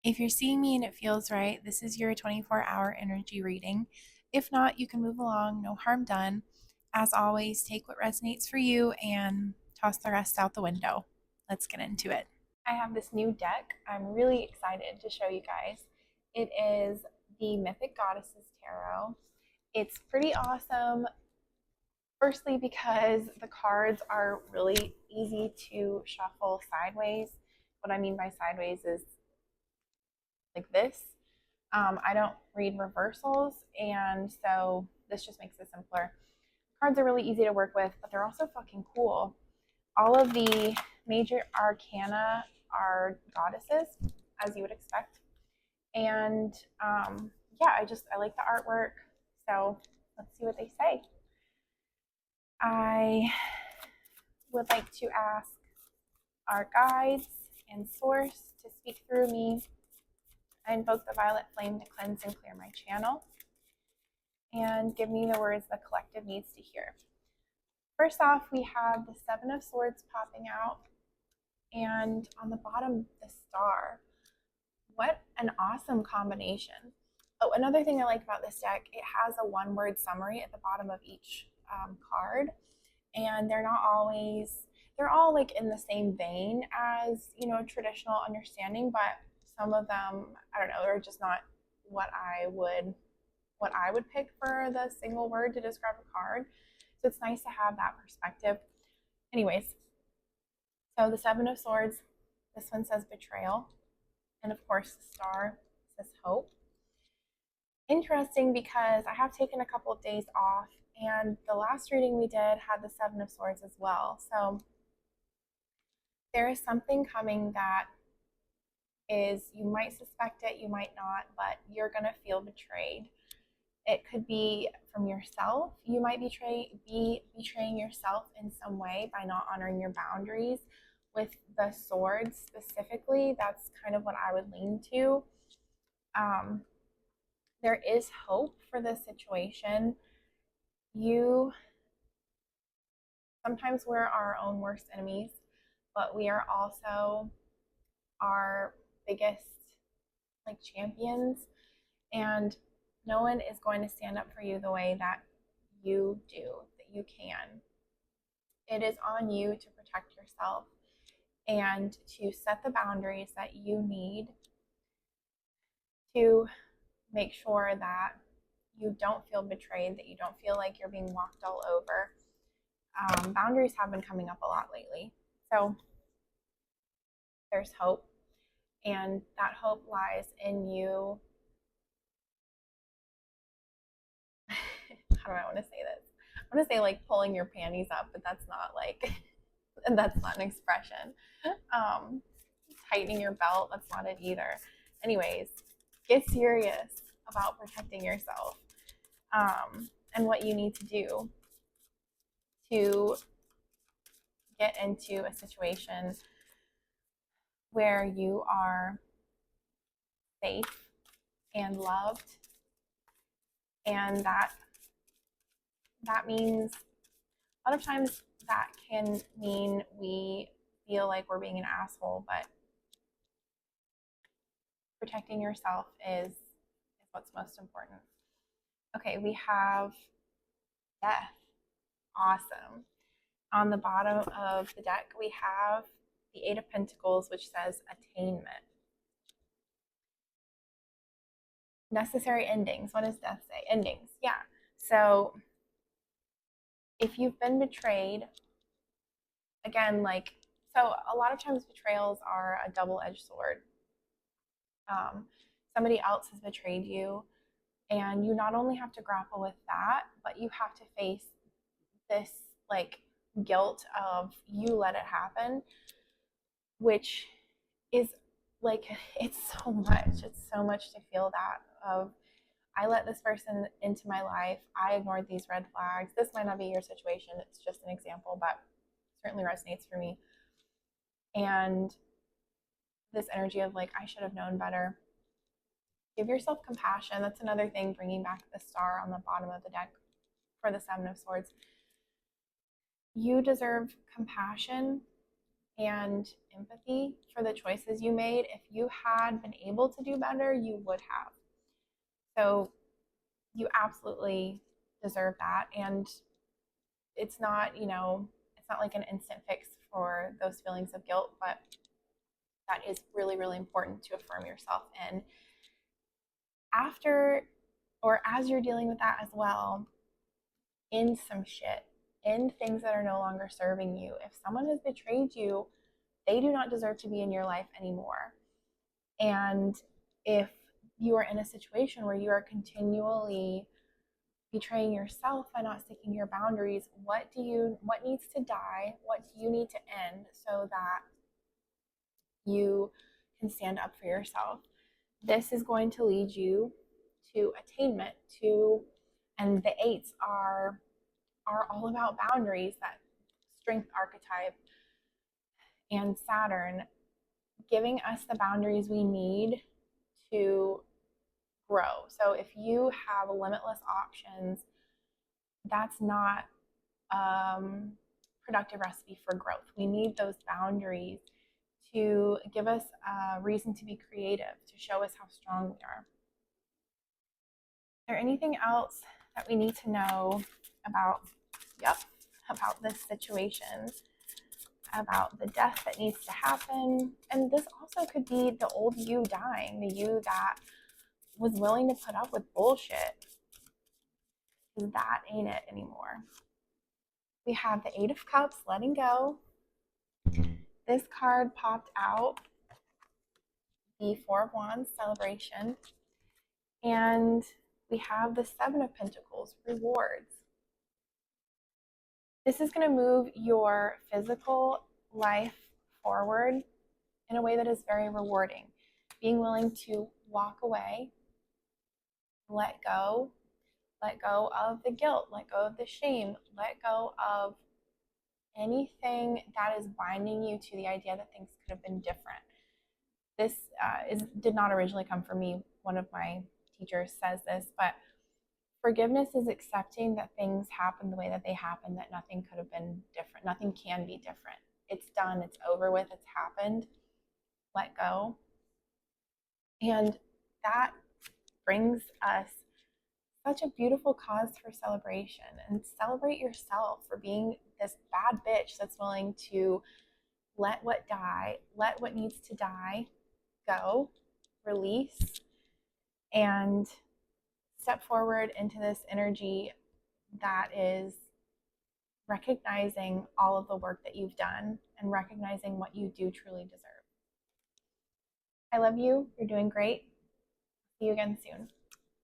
If you're seeing me and it feels right, this is your 24-hour energy reading. If not, you can move along, no harm done. As always, take what resonates for you and toss the rest out the window. Let's get into it. I have this new deck I'm really excited to show you guys. It is the Mythic Goddesses Tarot. It's pretty awesome, firstly, because the cards are really easy to shuffle sideways. What I mean by sideways is like this. I don't read reversals, and so this just makes it simpler. Cards are really easy to work with, but they're also fucking cool. All of the major arcana are goddesses, as you would expect. And yeah, I like the artwork. So let's see what they say. I would like to ask our guides and source to speak through me. I invoke the violet flame to cleanse and clear my channel and give me the words the collective needs to hear. First off, we have the Seven of Swords popping out, and on the bottom, the Star. What an awesome combination. Oh, another thing I like about this deck, it has a one-word summary at the bottom of each card, and they're not always, they're all like in the same vein as, traditional understanding, but some of them, I don't know, they're just not what I would pick for the single word to describe a card. So it's nice to have that perspective. Anyways, so the Seven of Swords, this one says betrayal. And of course, the Star says hope. Interesting because I have taken a couple of days off, and the last reading we did had the Seven of Swords as well. So there is something coming that is, you might suspect it, you might not, but you're going to feel betrayed. It could be from yourself. You might be betraying yourself in some way by not honoring your boundaries. With the swords specifically, that's kind of what I would lean to. There is hope for this situation. Sometimes we're our own worst enemies, but we are also our biggest like champions, and no one is going to stand up for you the way that you do, that you can. It is on you to protect yourself and to set the boundaries that you need to make sure that you don't feel betrayed, that you don't feel like you're being walked all over. Boundaries have been coming up a lot lately. So there's hope, and that hope lies in you. How do I want to say this? I want to say like pulling your panties up, but that's not like, that's not an expression. Tightening your belt, that's not it either. Anyways, get serious about protecting yourself, and what you need to do to get into a situation where you are safe and loved. And that means, a lot of times that can mean we feel like we're being an asshole, but protecting yourself is what's most important. Okay, we have death. Awesome. On the bottom of the deck, we have the Eight of Pentacles, which says attainment. Necessary endings. What does death say? Endings. Yeah. So if you've been betrayed, again, so a lot of times betrayals are a double-edged sword. Somebody else has betrayed you, and you not only have to grapple with that, but you have to face this like guilt of you let it happen, which is like, it's so much to feel that of, I let this person into my life, I ignored these red flags. This might not be your situation, it's just an example, but certainly resonates for me. And this energy of like, I should have known better. Give yourself compassion. That's another thing, bringing back the Star on the bottom of the deck for the Seven of Swords. You deserve compassion, and empathy for the choices you made. If you had been able to do better, you would have. So you absolutely deserve that. And it's not, it's not like an instant fix for those feelings of guilt, but that is really, really important to affirm yourself in. After or as you're dealing with that as well, in some shit, in things that are no longer serving you. If someone has betrayed you, they do not deserve to be in your life anymore. And if you are in a situation where you are continually betraying yourself by not sticking your boundaries, what needs to die? What do you need to end so that you can stand up for yourself? This is going to lead you to attainment, and the eights are all about boundaries. That strength archetype and Saturn giving us the boundaries we need to grow. So if you have limitless options, that's not productive recipe for growth. We need those boundaries to give us a reason to be creative, to show us how strong we are. Is there anything else that we need to know about this situation, about the death that needs to happen? And this also could be the old you dying, the you that was willing to put up with bullshit, because that ain't it anymore. We have the Eight of Cups, letting go. This card popped out, the Four of Wands, celebration. And we have the Seven of Pentacles, rewards. This is going to move your physical life forward in a way that is very rewarding. Being willing to walk away, let go of the guilt, let go of the shame, let go of anything that is binding you to the idea that things could have been different. This did not originally come from me. One of my teachers says this, but forgiveness is accepting that things happen the way that they happen, that nothing could have been different. Nothing can be different. It's done. It's over with. It's happened. Let go. And that brings us such a beautiful cause for celebration. And celebrate yourself for being this bad bitch that's willing to let what needs to die go, release, and step forward into this energy that is recognizing all of the work that you've done and recognizing what you do truly deserve. I love you. You're doing great. See you again soon.